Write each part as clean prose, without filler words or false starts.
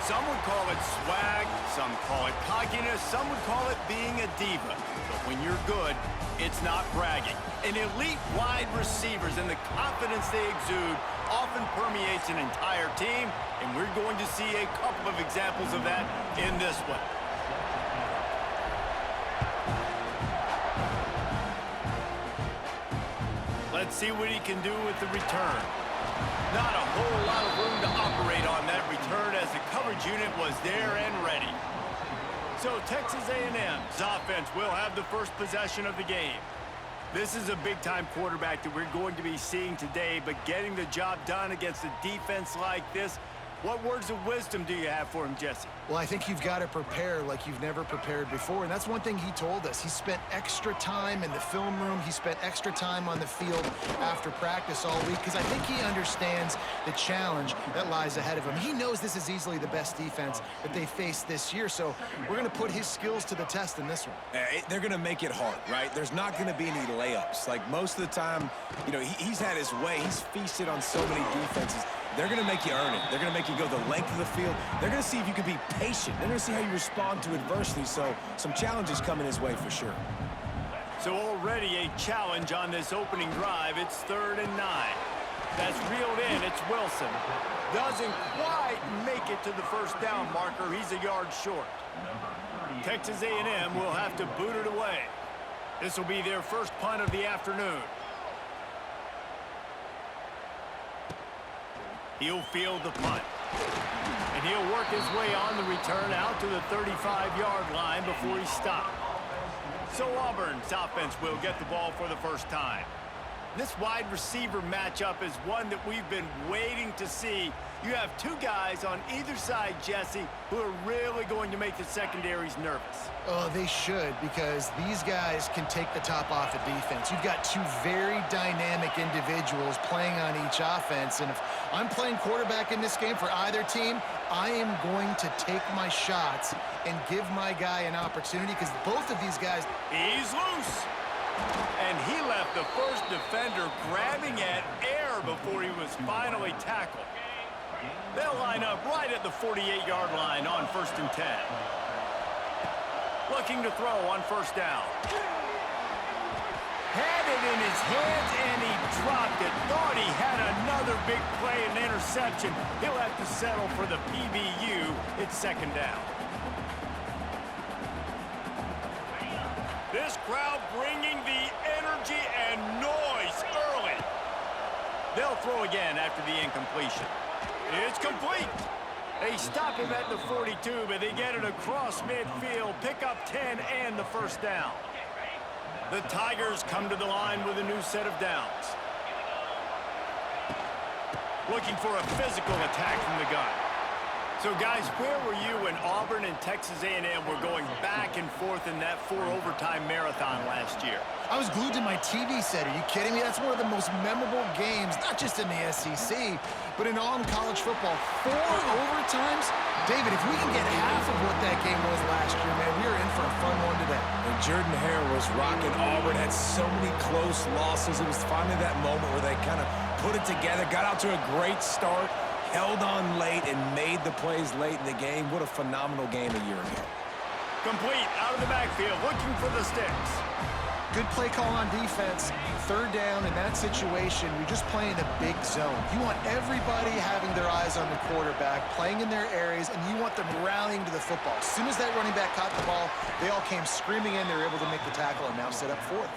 Some would call it swag, some call it cockiness, some would call it being a diva. But when you're good, it's not bragging. And elite wide receivers and the confidence they exude often permeates an entire team, and we're going to see a couple of examples of that in this one. Let's see what he can do with the return. Not a whole lot of room to operate on that return as the coverage unit was there and ready. So Texas A&M's offense will have the first possession of the game. This is a big-time quarterback that we're going to be seeing today, but getting the job done against a defense like this, what words of wisdom do you have for him, Jesse? Well, I think you've got to prepare like you've never prepared before, and that's one thing he told us. He spent extra time in the film room. He spent extra time on the field after practice all week because I think he understands the challenge that lies ahead of him. He knows this is easily the best defense that they face this year, so we're going to put his skills to the test in this one. They're going to make it hard, right? There's not going to be any layups. Like most of the time, you know, he's had his way. He's feasted on so many defenses. They're going to make you earn it. They're going to make you go the length of the field. They're going to see if you can be patient. They're going to see how you respond to adversity. So some challenges coming his way for sure. So already a challenge on this opening drive. It's 3rd and 9. That's reeled in. It's Wilson. Doesn't quite make it to the first down marker. He's a yard short. Texas A&M will have to boot it away. This will be their first punt of the afternoon. He'll field the punt. And he'll work his way on the return out to the 35-yard line before he stopped. So Auburn's offense will get the ball for the first time. This wide receiver matchup is one that we've been waiting to see. You have two guys on either side, Jesse, who are really going to make the secondaries nervous. Oh, they should, because these guys can take the top off of defense. You've got two very dynamic individuals playing on each offense, and if I'm playing quarterback in this game for either team, I am going to take my shots and give my guy an opportunity, because both of these guys... He's loose! And he left the first defender grabbing at air before he was finally tackled. They'll line up right at the 48-yard line on 1st and 10. Looking to throw on 1st down. Had it in his hands and he dropped it. Thought he had another big play and interception. He'll have to settle for the PBU. It's 2nd down. This crowd bringing the energy and noise early. They'll throw again after the incompletion. It's complete. They stop him at the 42, but they get it across midfield, pick up 10 and the 1st down. The Tigers come to the line with a new set of downs. Looking for a physical attack from the gun. So, guys, where were you when Auburn and Texas A&M were going back and forth in that 4-overtime marathon last year? I was glued to my TV set. Are you kidding me? That's one of the most memorable games, not just in the SEC, but in all in college football. 4 overtimes? David, if we can get half of what that game was last year, man, we are in for a fun one today. And Jordan Hare was rocking Auburn, had so many close losses. It was finally that moment where they kind of put it together, got out to a great start, held on late, and made the plays late in the game. What a phenomenal game a year ago. Complete out of the backfield, looking for the sticks. Good play call on defense. 3rd down in that situation, you're just playing a big zone. You want everybody having their eyes on the quarterback, playing in their areas, and you want them rallying to the football. As soon as that running back caught the ball, they all came screaming in. They were able to make the tackle and now set up 4th.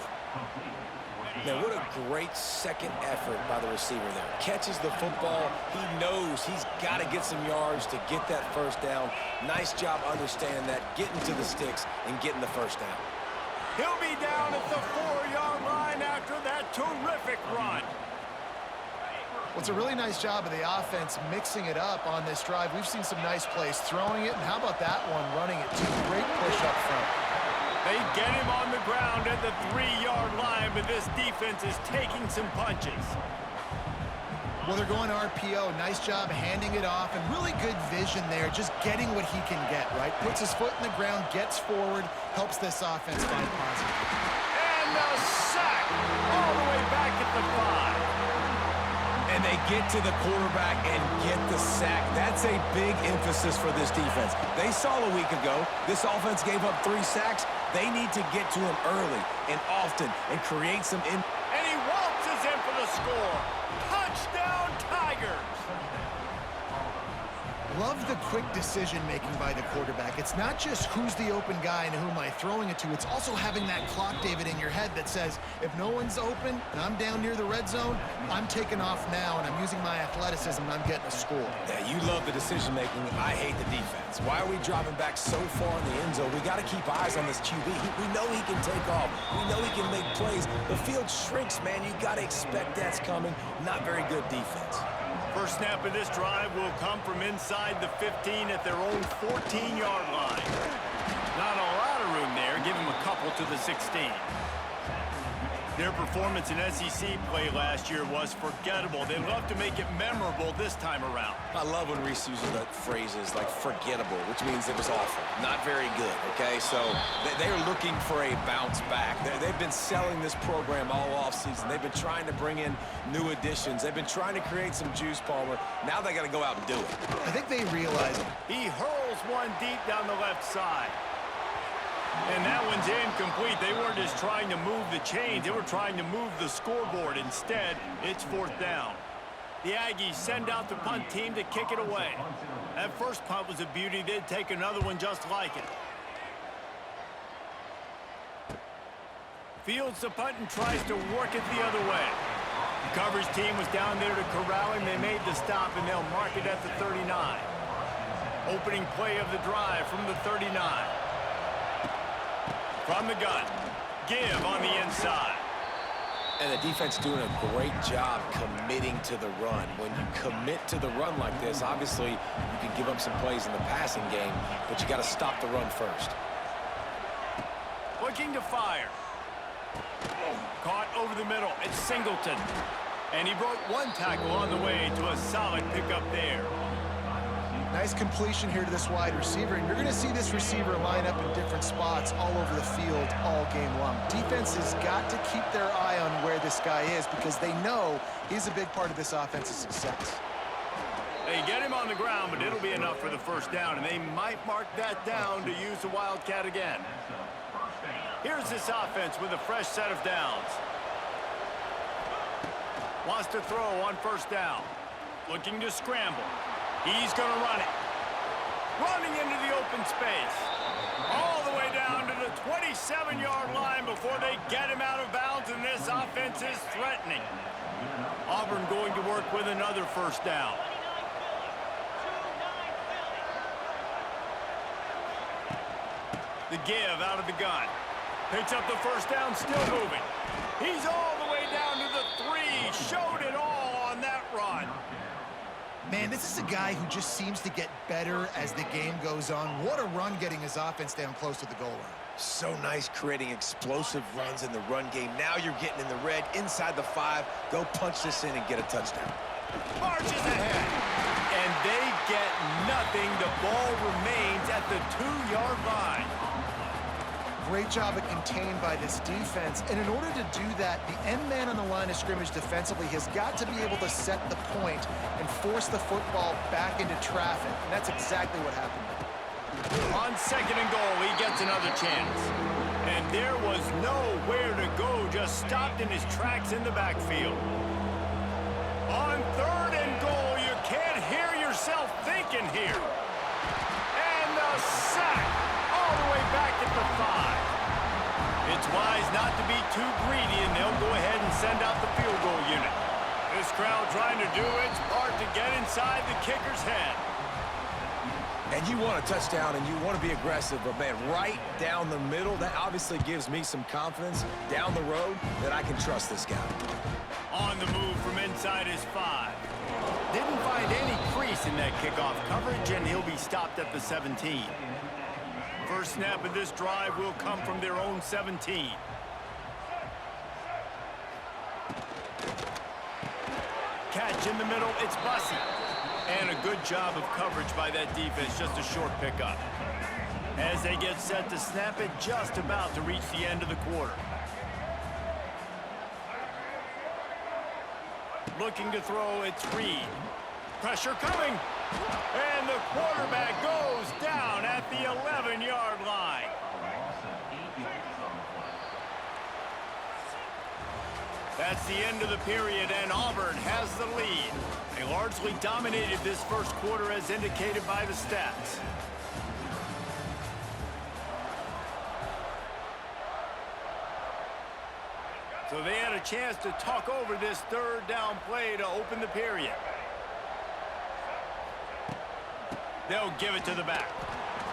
Man, what a great second effort by the receiver there. Catches the football. He knows he's got to get some yards to get that 1st down. Nice job understanding that, getting to the sticks and getting the 1st down. He'll be down at the 4-yard line after that terrific run. Well, it's a really nice job of the offense mixing it up on this drive. We've seen some nice plays throwing it, and how about that one running it too? Great push up front. They get him on the ground at the 3-yard line, but this defense is taking some punches. Well, they're going RPO. Nice job handing it off, and really good vision there, just getting what he can get, right? Puts his foot in the ground, gets forward, helps this offense find positive. And a sack all the way back at the 5. And they get to the quarterback and get the sack. That's a big emphasis for this defense. They saw a week ago, this offense gave up 3 sacks. They need to get to him early and often and create some And he waltzes in for the score. Touchdown, Tigers! Love the quick decision-making by the quarterback. It's not just who's the open guy and who am I throwing it to. It's also having that clock, David, in your head that says, if no one's open and I'm down near the red zone, I'm taking off now, and I'm using my athleticism, and I'm getting a score. Yeah, you love the decision-making. I hate the defense. Why are we dropping back so far in the end zone? We got to keep eyes on this QB. We know he can take off. We know he can make plays. The field shrinks, man. You got to expect that's coming. Not very good defense. First snap of this drive will come from inside the 15 at their own 14-yard line. Not a lot of room there. Give them a couple to the 16. Their performance in SEC play last year was forgettable. They love to make it memorable this time around. I love when Reese uses that phrases like forgettable, which means it was awful, not very good, okay? So they're looking for a bounce back. They've been selling this program all offseason. They've been trying to bring in new additions. They've been trying to create some juice, Palmer. Now they got to go out and do it. I think they realize it. He hurls one deep down the left side. And that one's incomplete. They weren't just trying to move the chains. They were trying to move the scoreboard. Instead, it's 4th down. The Aggies send out the punt team to kick it away. That first punt was a beauty. They'd take another one just like it. Fields the punt and tries to work it the other way. The coverage team was down there to corral him. They made the stop, and they'll mark it at the 39. Opening play of the drive from the 39. From the gun, give on the inside. And the defense doing a great job committing to the run. When you commit to the run like this, obviously you can give up some plays in the passing game, but you got to stop the run first. Looking to fire. Caught over the middle. It's Singleton. And he broke one tackle on the way to a solid pickup there. Nice completion here to this wide receiver, and you're going to see this receiver line up in different spots all over the field all game long. Defense has got to keep their eye on where this guy is because they know he's a big part of this offense's success. They get him on the ground, but it'll be enough for the first down, and they might mark that down to use the Wildcat again. Here's this offense with a fresh set of downs. Wants to throw on first down. Looking to scramble. He's going to run it. Running into the open space. All the way down to the 27-yard line before they get him out of bounds, and this offense is threatening. Auburn going to work with another first down. The give out of the gun. Picks up the first down, still moving. He's all the way down to the 3. Showed it all on that run. Man, this is a guy who just seems to get better as the game goes on. What a run getting his offense down close to the goal line. So nice creating explosive runs in the run game. Now you're getting in the red, inside the 5. Go punch this in and get a touchdown. Marches ahead. And they get nothing. The ball remains at the 2-yard line. Great job of contained by this defense. And in order to do that, the end man on the line of scrimmage defensively has got to be able to set the point and force the football back into traffic. And that's exactly what happened. On 2nd and goal, he gets another chance. And there was nowhere to go, just stopped in his tracks in the backfield. On 3rd and goal, you can't hear yourself thinking here. And the sack all the way back at the 5. It's wise not to be too greedy, and they'll go ahead and send out the field goal unit. This crowd trying to do its part to get inside the kicker's head. And you want a touchdown, and you want to be aggressive, but, man, right down the middle, that obviously gives me some confidence down the road that I can trust this guy. On the move from inside his 5. Didn't find any crease in that kickoff coverage, and he'll be stopped at the 17. First snap of this drive will come from their own 17. Catch in the middle, it's Bussey. And a good job of coverage by that defense, just a short pickup. As they get set to snap it, just about to reach the end of the quarter. looking to throw. It's Reed. Pressure coming. And the quarterback goes down at the 11-yard line. That's the end of the period, and Auburn has the lead. They largely dominated this first quarter as indicated by the stats. So they had a chance to talk over this third down play to open the period. They'll give it to the back.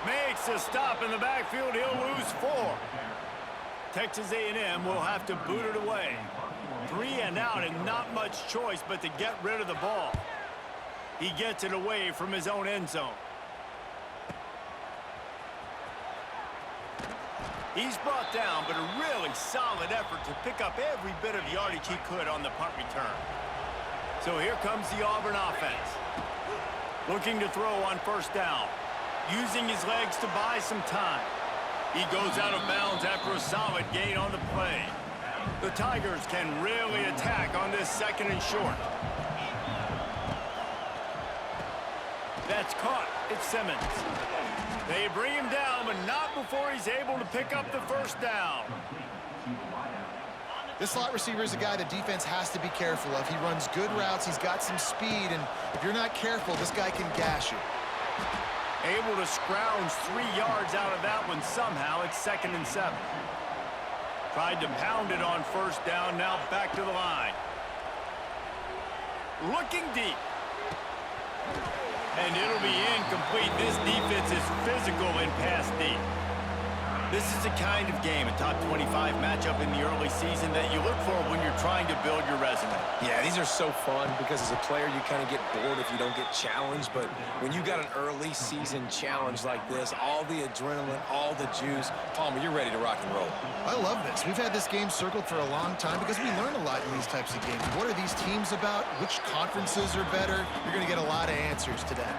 Makes a stop in the backfield. He'll lose 4. Texas A&M will have to boot it away. 3 and out and not much choice but to get rid of the ball. He gets it away from his own end zone. He's brought down, but a really solid effort to pick up every bit of yardage he could on the punt return. So here comes the Auburn offense. Looking to throw on first down. Using his legs to buy some time. He goes out of bounds after a solid gain on the play. The Tigers can really attack on this second and short. That's caught. It's Simmons. They bring him down, but not before he's able to pick up the first down. This slot receiver is a guy the defense has to be careful of. He runs good routes. He's got some speed, and if you're not careful, this guy can gash you. Able to scrounge 3 yards out of that one somehow. It's 2nd and 7. Tried to pound it on first down. Now back to the line. Looking deep. And it'll be incomplete. This defense is physical in pass deep. This is the kind of game, a top 25 matchup in the early season, that you look for when you're trying to build your resume. Yeah, these are so fun because as a player, you kind of get bored if you don't get challenged. But when you got an early season challenge like this, all the adrenaline, all the juice, Palmer, you're ready to rock and roll. I love this. We've had this game circled for a long time because we learn a lot in these types of games. What are these teams about? Which conferences are better? You're going to get a lot of answers today.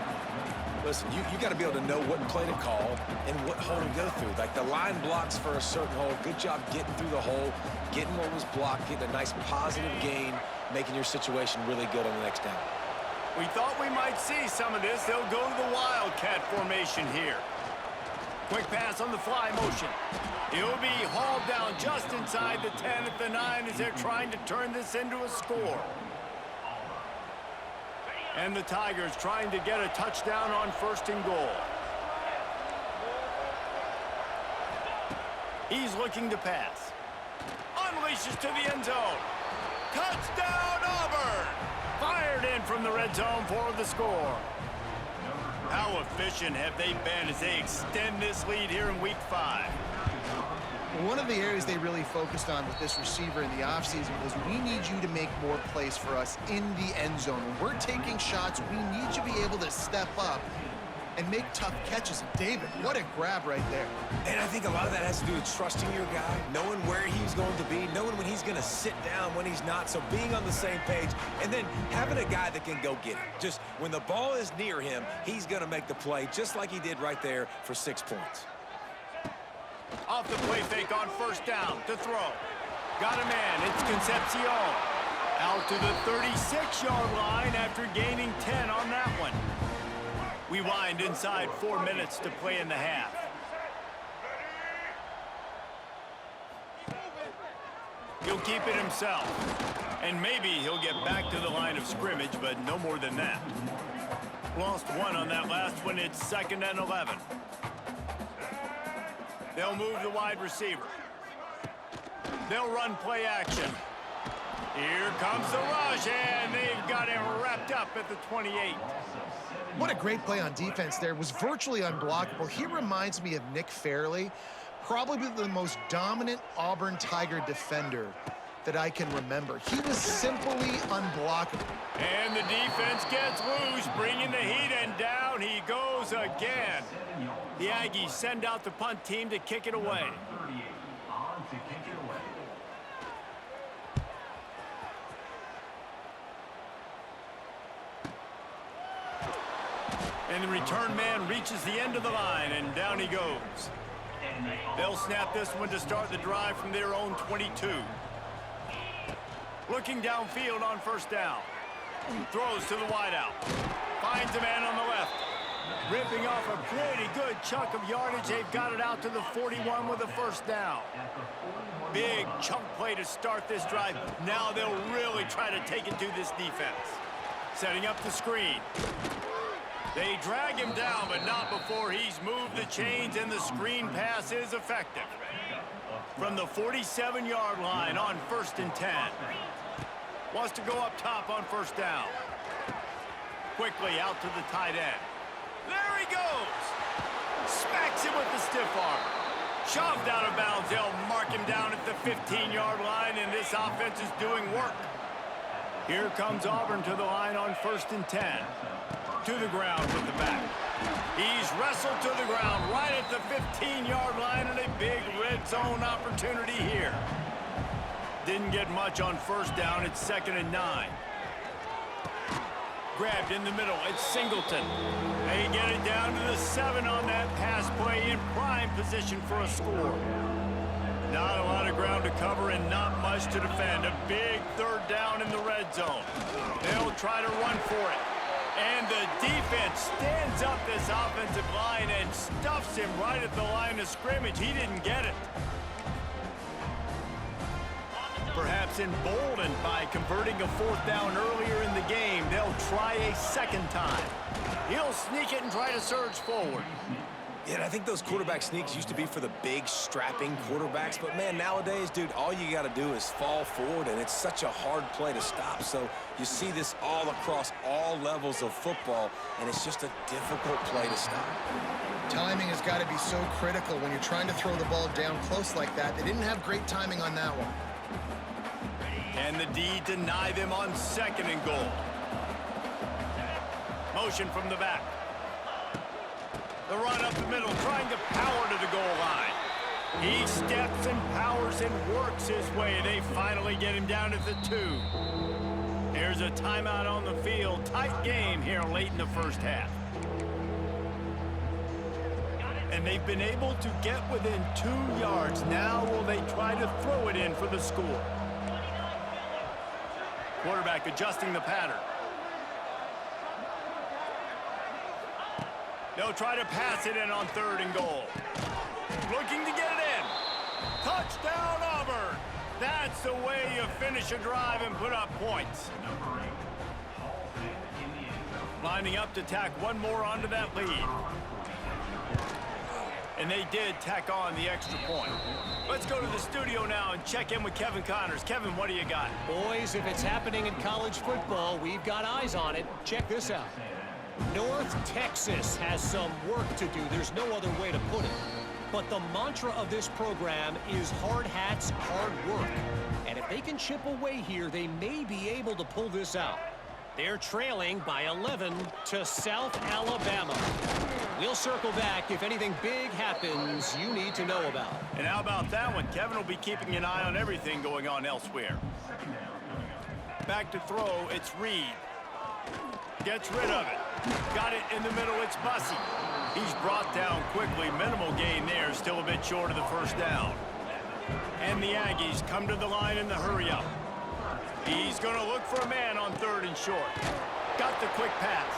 Listen, you got to be able to know what play to call and what hole to go through. Like the line blocks for a certain hole. Good job getting through the hole, getting what was blocked, getting a nice positive gain, making your situation really good on the next down. We thought we might see some of this. They'll go to the Wildcat formation here. Quick pass on the fly motion. He'll be hauled down just inside the 10 at the 9 as they're trying to turn this into a score. And the Tigers trying to get a touchdown on 1st and goal. He's looking to pass. Unleashes to the end zone. Touchdown, Auburn! Fired in from the red zone for the score. How efficient have they been as they extend this lead here in Week 5? One of the areas they really focused on with this receiver in the offseason was we need you to make more plays for us in the end zone. When we're taking shots, we need you to be able to step up and make tough catches. And David, what a grab right there. And I think a lot of that has to do with trusting your guy, knowing where he's going to be, knowing when he's going to sit down, when he's not. So being on the same page, and then having a guy that can go get it. Just when the ball is near him, he's going to make the play, just like he did right there for 6 points. Off the play fake on first down to throw. Got a man. It's Concepcion. Out to the 36-yard line after gaining 10 on that one. We wind inside 4 minutes to play in the half. He'll keep it himself. And maybe he'll get back to the line of scrimmage, but no more than that. Lost 1 on that last one. It's 2nd and 11. They'll move the wide receiver. They'll run play action. Here comes the rush, and they've got him wrapped up at the 28. What a great play on defense there. It was virtually unblockable. He reminds me of Nick Fairley, probably the most dominant Auburn Tiger defender that I can remember. He was simply unblockable. And the defense gets loose, bringing the heat, and down he goes again. The Aggies send out the punt team to kick it away. And the return man reaches the end of the line, and down he goes. They'll snap this one to start the drive from their own 22. Looking downfield on first down. Throws to the wideout. Finds a man on the left. Ripping off a pretty good chunk of yardage. They've got it out to the 41 with a first down. Big chunk play to start this drive. Now they'll really try to take it to this defense. Setting up the screen. They drag him down, but not before he's moved the chains, and the screen pass is effective. From the 47-yard line on 1st and 10. Wants to go up top on first down. Quickly out to the tight end. There he goes! Smacks him with the stiff arm. Shoved out of bounds. They'll mark him down at the 15-yard line, and this offense is doing work. Here comes Auburn to the line on 1st and 10. To the ground with the back. He's wrestled to the ground right at the 15-yard line, and a big red zone opportunity here. Didn't get much on first down. It's 2nd and 9. Grabbed in the middle. It's Singleton. They get it down to the 7 on that pass play, in prime position for a score. Not a lot of ground to cover and not much to defend. A big 3rd down in the red zone. They'll try to run for it. And the defense stands up this offensive line and stuffs him right at the line of scrimmage. He didn't get it. Perhaps emboldened by converting a 4th down earlier in the game, they'll try a 2nd time. He'll sneak it and try to surge forward. Yeah, and I think those quarterback sneaks used to be for the big, strapping quarterbacks. But, man, nowadays, dude, all you got to do is fall forward, and it's such a hard play to stop. So you see this all across all levels of football, and it's just a difficult play to stop. Timing has got to be so critical when you're trying to throw the ball down close like that. They didn't have great timing on that one. And the D deny them on 2nd and goal. Motion from the back. The run up the middle, trying to power to the goal line. He steps and powers and works his way. They finally get him down at the 2. There's a timeout on the field. Tight game here late in the first half. And they've been able to get within 2 yards. Now will they try to throw it in for the score? Quarterback adjusting the pattern. They'll try to pass it in on 3rd and goal. Looking to get it in. Touchdown, Auburn. That's the way you finish a drive and put up points. Lining up to tack one more onto that lead. And they did tack on the extra point. Let's go to the studio now and check in with Kevin Connors. Kevin, what do you got? Boys, if it's happening in college football, we've got eyes on it. Check this out. North Texas has some work to do. There's no other way to put it. But the mantra of this program is hard hats, hard work. And if they can chip away here, they may be able to pull this out. They're trailing by 11 to South Alabama. We'll circle back if anything big happens you need to know about. And how about that one? Kevin will be keeping an eye on everything going on elsewhere. Back to throw, it's Reed. Gets rid of it. Got it in the middle, it's Bussey. He's brought down quickly. Minimal gain there, still a bit short of the first down. And the Aggies come to the line in the hurry-up. He's going to look for a man on 3rd and short. Got the quick pass.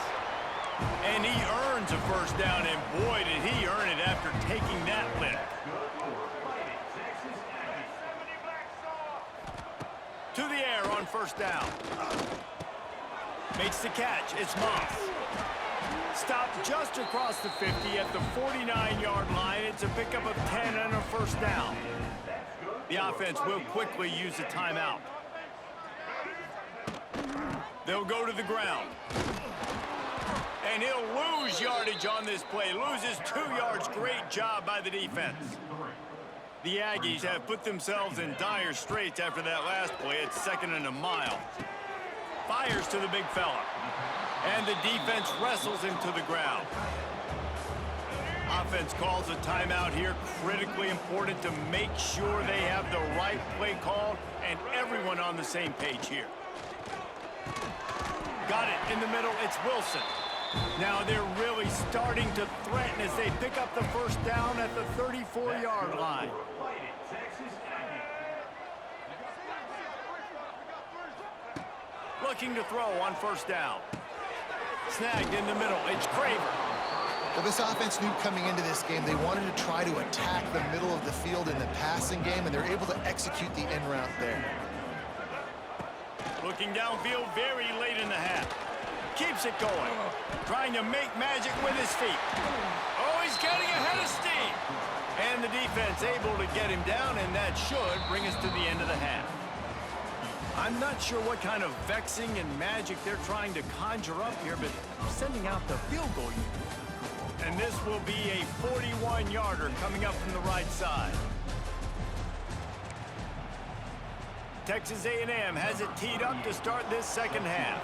And he earns a first down, and boy, did he earn it after taking that lick. To the air on first down. Makes the catch. It's Moss. Stopped just across the 50 at the 49-yard line. It's a pickup of 10 and a first down. The offense will quickly use a timeout. They'll go to the ground. And he'll lose yardage on this play. Loses 2 yards. Great job by the defense. The Aggies have put themselves in dire straits after that last play. It's 2nd and a mile. Fires to the big fella. And the defense wrestles him to the ground. Offense calls a timeout here. Critically important to make sure they have the right play called and everyone on the same page here. Got it in the middle. It's Wilson. Now they're really starting to threaten as they pick up the first down at the 34-yard line. Looking to throw on first down. Snagged in the middle. It's Craver. Well, this offense knew coming into this game they wanted to try to attack the middle of the field in the passing game, and they're able to execute the end route there. Looking downfield very late in the half. Keeps it going. Trying to make magic with his feet. Oh, he's getting ahead of steam. And the defense able to get him down, and that should bring us to the end of the half. I'm not sure what kind of vexing and magic they're trying to conjure up here, but sending out the field goal unit. And this will be a 41-yarder coming up from the right side. Texas A&M has it teed up to start this second half.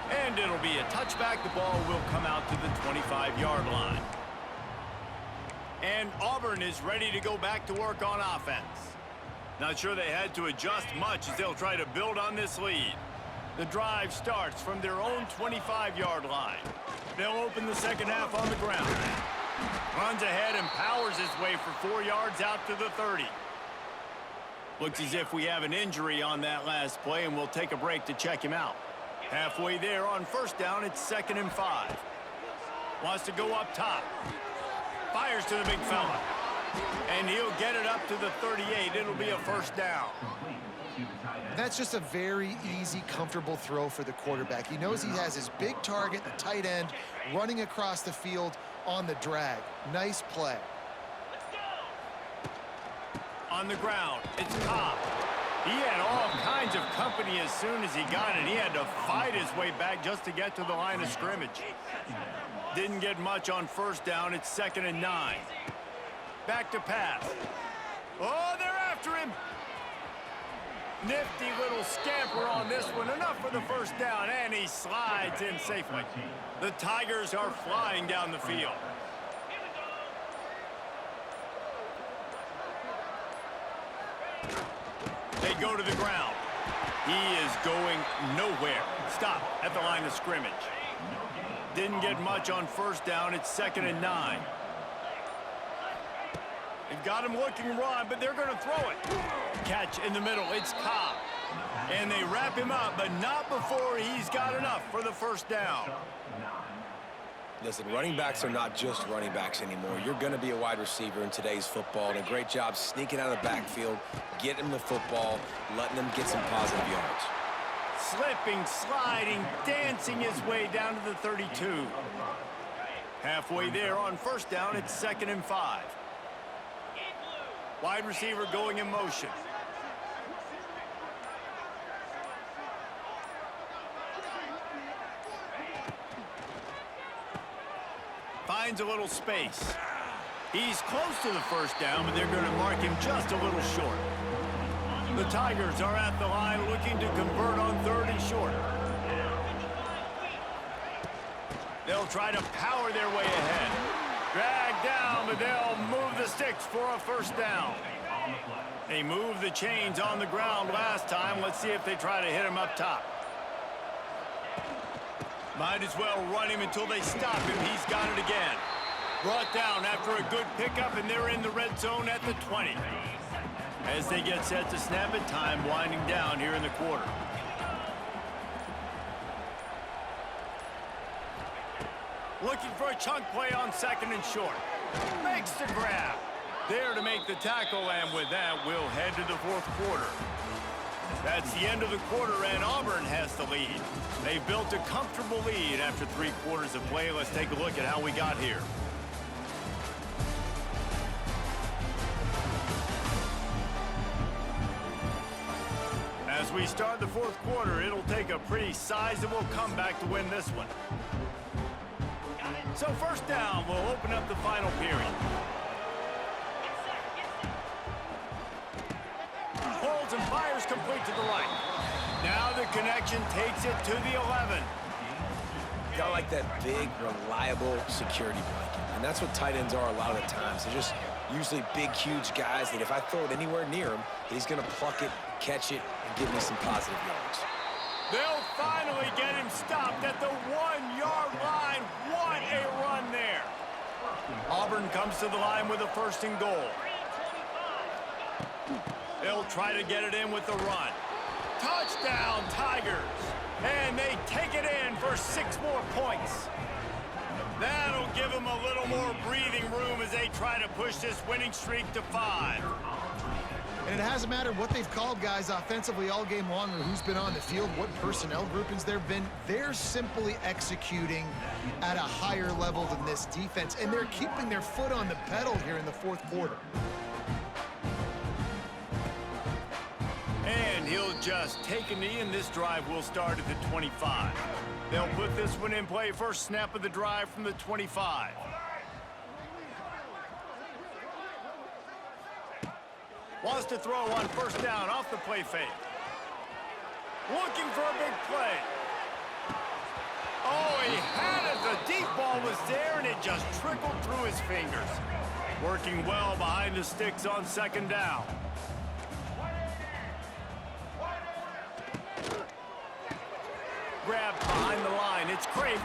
And it'll be a touchback. The ball will come out to the 25-yard line. And Auburn is ready to go back to work on offense. Not sure they had to adjust much as they'll try to build on this lead. The drive starts from their own 25-yard line. They'll open the second half on the ground. Runs ahead and powers his way for 4 yards out to the 30. Looks as if we have an injury on that last play, and we'll take a break to check him out. Halfway there on first down, it's 2nd and 5. Wants to go up top. Fires to the big fella. And he'll get it up to the 38. It'll be a first down. That's just a very easy, comfortable throw for the quarterback. He knows he has his big target, the tight end, running across the field on the drag. Nice play. On the ground, it's Cobb. He had all kinds of company as soon as he got it. He had to fight his way back just to get to the line of scrimmage. Didn't get much on first down. It's 2nd and 9. Back to pass. Oh, they're after him. Nifty little scamper on this one. Enough for the first down, and he slides in safely. The Tigers are flying down the field. They go to the ground. He is going nowhere. Stop at the line of scrimmage. Didn't get much on first down. It's 2nd and 9. They've got him looking run, but they're going to throw it. Catch in the middle. It's Cobb. And they wrap him up, but not before he's got enough for the first down. Listen, running backs are not just running backs anymore. You're going to be a wide receiver in today's football, and a great job sneaking out of the backfield, getting the football, letting them get some positive yards. Slipping, sliding, dancing his way down to the 32. Halfway there on first down, it's 2nd and 5. Wide receiver going in motion. Finds a little space. He's close to the first down, but they're going to mark him just a little short. The Tigers are at the line looking to convert on 3rd and short. They'll try to power their way ahead. Drag down, but they'll move the sticks for a first down. They moved the chains on the ground last time. Let's see if they try to hit him up top. Might as well run him until they stop him. He's got it again. Brought down after a good pickup, and they're in the red zone at the 20. As they get set to snap it, time winding down here in the quarter. Looking for a chunk play on 2nd and short. Makes the grab. There to make the tackle, and with that, we'll head to the 4th quarter. That's the end of the quarter, and Auburn has the lead. They've built a comfortable lead after 3 quarters of play. Let's take a look at how we got here. As we start the 4th quarter, it'll take a pretty sizable comeback to win this one. So first down will open up the final period. Holds and fires complete to the right. Now the connection takes it to the 11. Got like that big, reliable security blanket. And that's what tight ends are a lot of the times. They're just usually big, huge guys that if I throw it anywhere near him, he's going to pluck it, catch it, and give me some positive yards. They'll finally get him stopped at the 1-yard line. What a run there. Auburn comes to the line with a 1st and goal. They'll try to get it in with the run. Touchdown, Tigers. And they take it in for 6 more points. That'll give them a little more breathing room as they try to push this winning streak to 5. And it hasn't mattered what they've called guys offensively all game long or who's been on the field, what personnel groupings there have been. They're simply executing at a higher level than this defense, and they're keeping their foot on the pedal here in the fourth quarter. And he'll just take a knee, and this drive will start at the 25. They'll put this one in play first snap of the drive from the 25. Wants to throw on first down off the play fake. Looking for a big play. Oh, he had it. The deep ball was there, and it just trickled through his fingers. Working well behind the sticks on second down. Grabbed behind the line. It's Craver.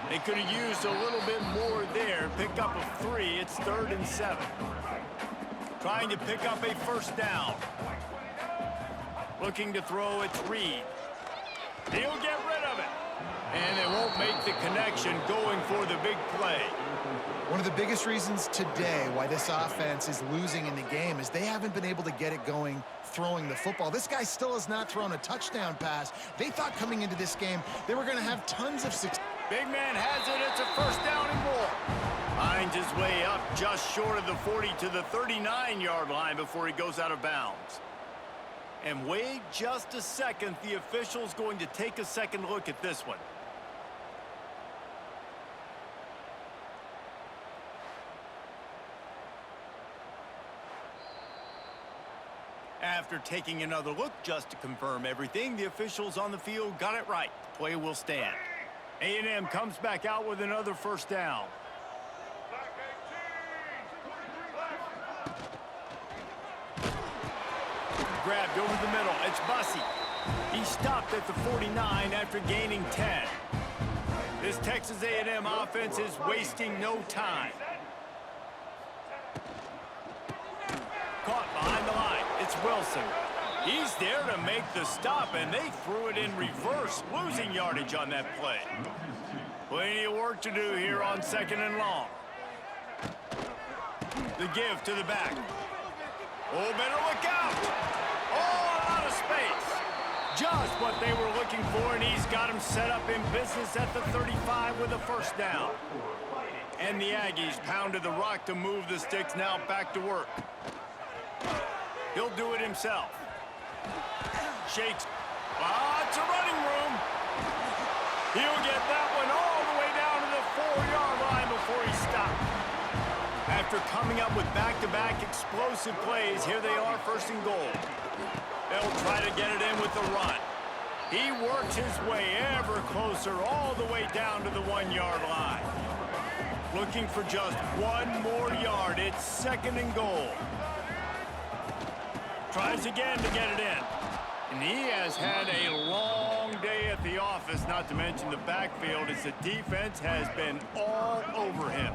They could have used a little bit more there. Pick up a 3. It's 3rd and 7. Trying to pick up a first down. Looking to throw, it's Reed. He'll get rid of it. And they won't make the connection going for the big play. One of the biggest reasons today why this offense is losing in the game is they haven't been able to get it going throwing the football. This guy still has not thrown a touchdown pass. They thought coming into this game they were going to have tons of success. Big man has it. It's a first down and more. Finds his way up just short of the 40 to the 39-yard line before he goes out of bounds. And wait just a second. The official's going to take a second look at this one. After taking another look just to confirm everything, the officials on the field got it right. The play will stand. A&M comes back out with another first down. Grabbed over the middle. It's Bussey. He stopped at the 49 after gaining 10. This Texas A&M offense is wasting no time. Caught behind the line. It's Wilson. He's there to make the stop, and they threw it in reverse, losing yardage on that play. Plenty of work to do here on second and long. The give to the back. Oh, better look out. Oh, out of space. Just what they were looking for, and he's got him set up in business at the 35 with a first down. And the Aggies pounded the rock to move the sticks, now back to work. He'll do it himself. Shakes. Lots of running room. He'll get that one all the way down to the 4-yard line before he stopped. After coming up with back-to-back explosive plays, here they are, first and goal. They'll try to get it in with the run. He works his way ever closer all the way down to the 1-yard line. Looking for just one more yard. It's second and goal. Tries again to get it in. And he has had a long day at the office, not to mention the backfield, as the defense has been all over him.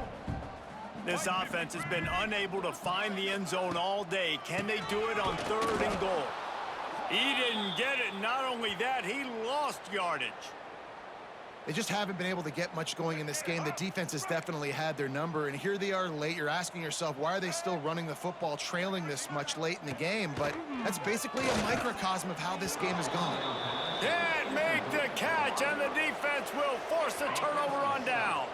This offense has been unable to find the end zone all day. Can they do it on third and goal? He didn't get it. Not only that, he lost yardage. They just haven't been able to get much going in this game. The defense has definitely had their number, and here they are late. You're asking yourself, why are they still running the football, trailing this much late in the game? But that's basically a microcosm of how this game has gone. Can't make the catch, and the defense will force the turnover on downs.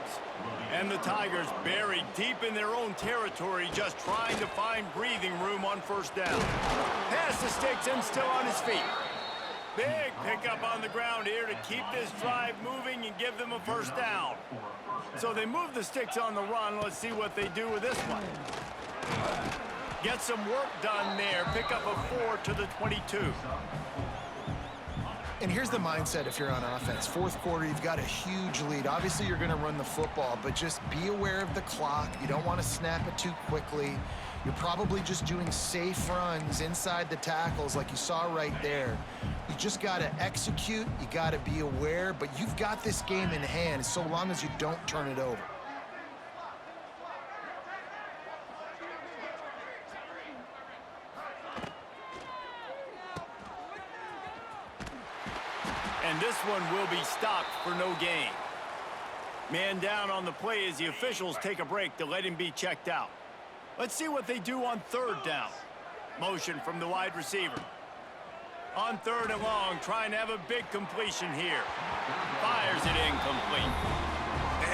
And the Tigers buried deep in their own territory, just trying to find breathing room on first down. Pass the sticks and still on his feet. Big pickup on the ground here to keep this drive moving and give them a first down. So they move the sticks on the run. Let's see what they do with this one. Get some work done there. Pick up a 4 to the 22. And here's the mindset if you're on offense. Fourth quarter, you've got a huge lead. Obviously, you're going to run the football, but just be aware of the clock. You don't want to snap it too quickly. You're probably just doing safe runs inside the tackles like you saw right there. You just got to execute. You got to be aware, but you've got this game in hand so long as you don't turn it over. this one will be stopped for no gain. Man down on the play as the officials take a break to let him be checked out. Let's see what they do on third down. Motion from the wide receiver. On third and long, trying to have a big completion here. Fires it incomplete.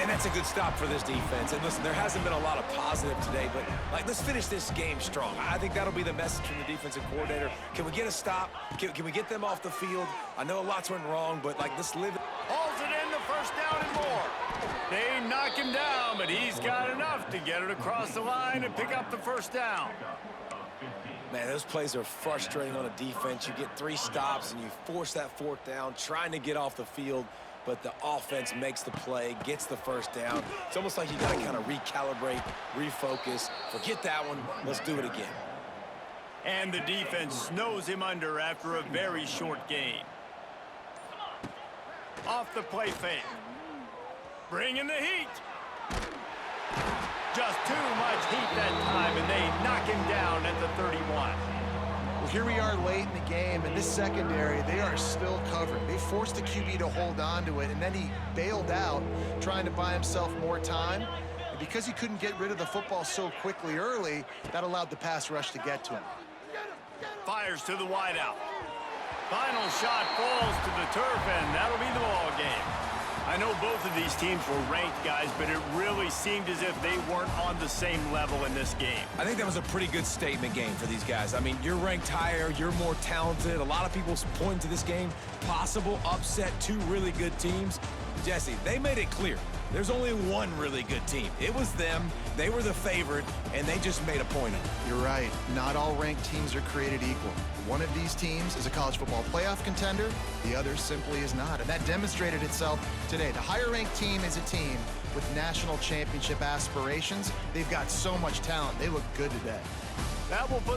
And that's a good stop for this defense. And listen, there hasn't been a lot of positive today, but let's finish this game strong. I think that'll be the message from the defensive coordinator. Can we get a stop? Can we get them off the field? I know lots went wrong, but let's live it. Hauls it in, the first down and more. They knock him down, but he's got enough to get it across the line and pick up the first down. Man, those plays are frustrating on a defense. You get 3 stops and you force that 4th down, trying to get off the field, but the offense makes the play, gets the first down. It's almost like you got to kind of recalibrate, refocus. Forget that one. Let's do it again. And the defense snows him under after a very short gain. Off the play fake. Bringing the heat. Just too much heat that time, and they knock him down at the 31. Well, here we are late in the game, and this secondary, they are still covering. They forced the QB to hold on to it, and then he bailed out, trying to buy himself more time. And because he couldn't get rid of the football so quickly early, that allowed the pass rush to get to him. Fires to the wideout. Final shot falls to the turf, and that'll be the ball game. I know both of these teams were ranked, guys, but it really seemed as if they weren't on the same level in this game. I think that was a pretty good statement game for these guys. I mean, you're ranked higher, you're more talented. A lot of people point to this game, possible upset, 2 really good teams. Jesse, they made it clear. There's only one really good team. It was them. They were the favorite, and they just made a point of it. You're right. Not all ranked teams are created equal. One of these teams is a college football playoff contender. The other simply is not. And that demonstrated itself today. The higher-ranked team is a team with national championship aspirations. They've got so much talent. They look good today. That will put